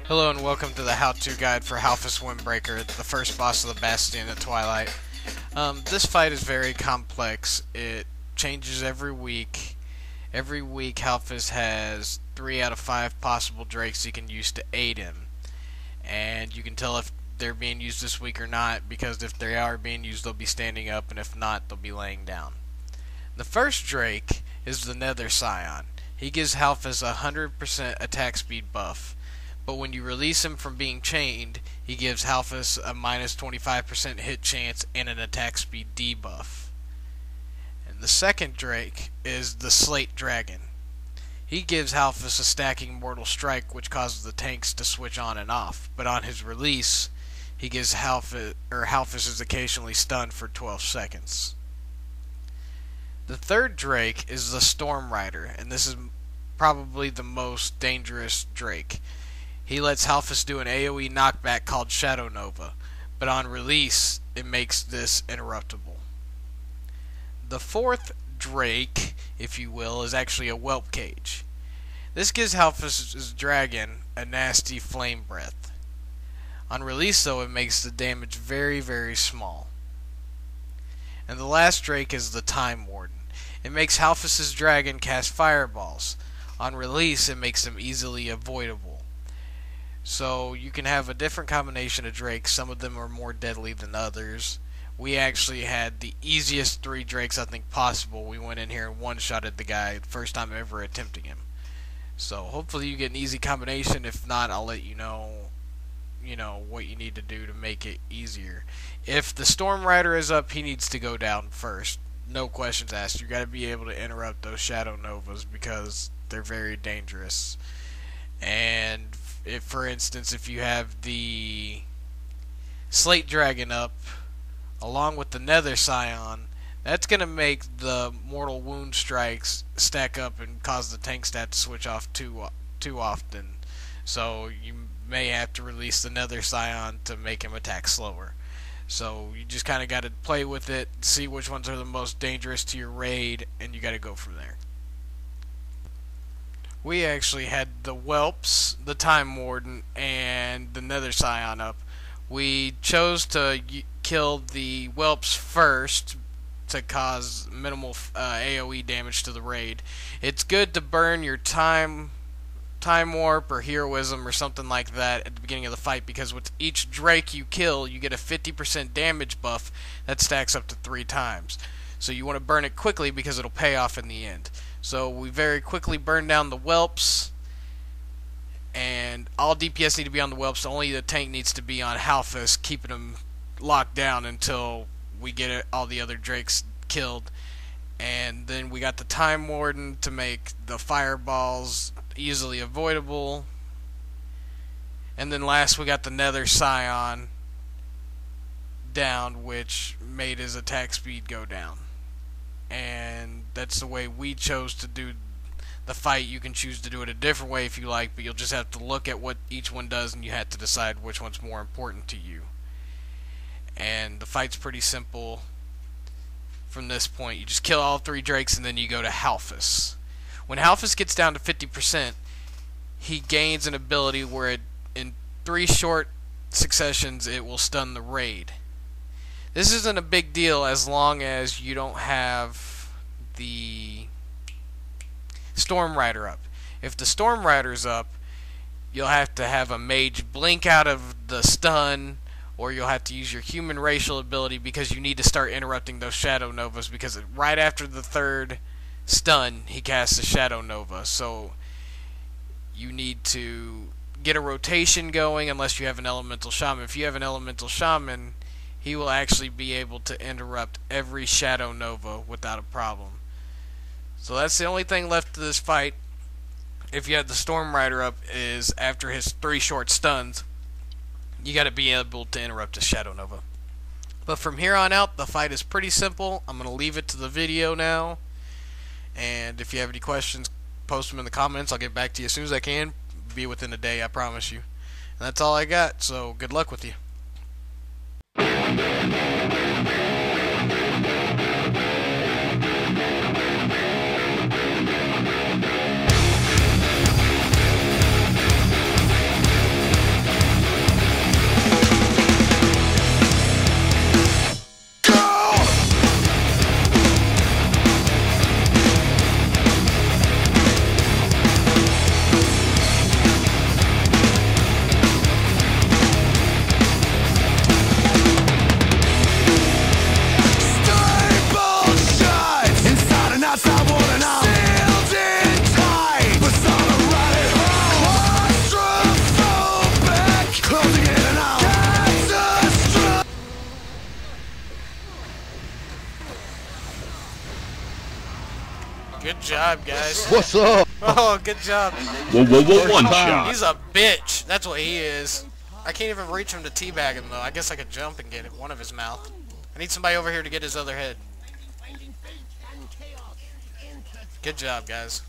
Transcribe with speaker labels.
Speaker 1: Hello and welcome to the how-to guide for Halfus Wyrmbreaker, the first boss of the Bastion at Twilight. This fight is very complex. It changes every week. Every week Halfus has 3 out of 5 possible drakes he can use to aid him. And you can tell if they're being used this week or not, because if they are being used they'll be standing up, and if not they'll be laying down. The first drake is the Nether Scion. He gives Halfus a 100% attack speed buff. But when you release him from being chained, he gives Halfus a minus 25% hit chance and an attack speed debuff. And the second drake is the Slate Dragon. He gives Halfus a stacking mortal strike, which causes the tanks to switch on and off. But on his release, he gives Halfus is occasionally stunned for 12 seconds. The third drake is the Storm Rider, and this is probably the most dangerous drake. He lets Halfus do an AoE knockback called Shadow Nova, but on release, it makes this interruptible. The fourth drake, if you will, is actually a Whelp Cage. This gives Halfus' dragon a nasty flame breath. On release, though, it makes the damage very, very small. And the last drake is the Time Warden. It makes Halfus' dragon cast fireballs. On release, it makes them easily avoidable. So you can have a different combination of drakes. Some of them are more deadly than others. We actually had the easiest 3 drakes I think possible. We went in here and one-shotted the guy first time ever attempting him. So hopefully you get an easy combination. If not, I'll let you know what you need to do to make it easier. If the Storm Rider is up, he needs to go down first. No questions asked. You got to be able to interrupt those Shadow Novas because they're very dangerous. And if, for instance, if you have the Slate Dragon up along with the Nether Scion, that's going to make the mortal wound strikes stack up and cause the tank stat to switch off too often. So you may have to release the Nether Scion to make him attack slower. So you just kind of got to play with it, see which ones are the most dangerous to your raid, and you got to go from there. We actually had the Whelps, the Time Warden, and the Nether Scion up. We chose to kill the Whelps first to cause minimal AoE damage to the raid. It's good to burn your Time Warp or Heroism or something like that at the beginning of the fight, because with each drake you kill, you get a 50% damage buff that stacks up to 3 times. So you want to burn it quickly because it'll pay off in the end. So we very quickly burn down the Whelps, and all DPS need to be on the Whelps. Only the tank needs to be on Halfus, keeping him locked down until we get all the other drakes killed. And then we got the Time Warden to make the fireballs easily avoidable. And then last we got the Nether Scion down, which made his attack speed go down. And that's the way we chose to do the fight. You can choose to do it a different way if you like, but you'll just have to look at what each one does and you have to decide which one's more important to you. And the fight's pretty simple from this point. You just kill all 3 drakes and then you go to Halfus. When Halfus gets down to 50%, he gains an ability where in 3 short successions it will stun the raid. This isn't a big deal as long as you don't have the Storm Rider up. If the Storm Rider's up, you'll have to have a mage blink out of the stun, or you'll have to use your human racial ability because you need to start interrupting those Shadow Novas, because right after the 3rd stun, he casts a Shadow Nova. So you need to get a rotation going unless you have an Elemental Shaman. If you have an Elemental Shaman, he will actually be able to interrupt every Shadow Nova without a problem. So that's the only thing left to this fight. If you have the Storm Rider up, is after his 3 short stuns, you got to be able to interrupt a Shadow Nova. But from here on out, the fight is pretty simple. I'm going to leave it to the video now. And if you have any questions, post them in the comments. I'll get back to you as soon as I can. Be within a day, I promise you. And that's all I got, so good luck with you. job, guys.
Speaker 2: What's up?
Speaker 1: Oh, good job.
Speaker 3: Whoa, one shot.
Speaker 1: He's a bitch. That's what he is. I can't even reach him to teabag him, though. I guess I could jump and get one of his mouth. I need somebody over here to get his other head. Good job, guys.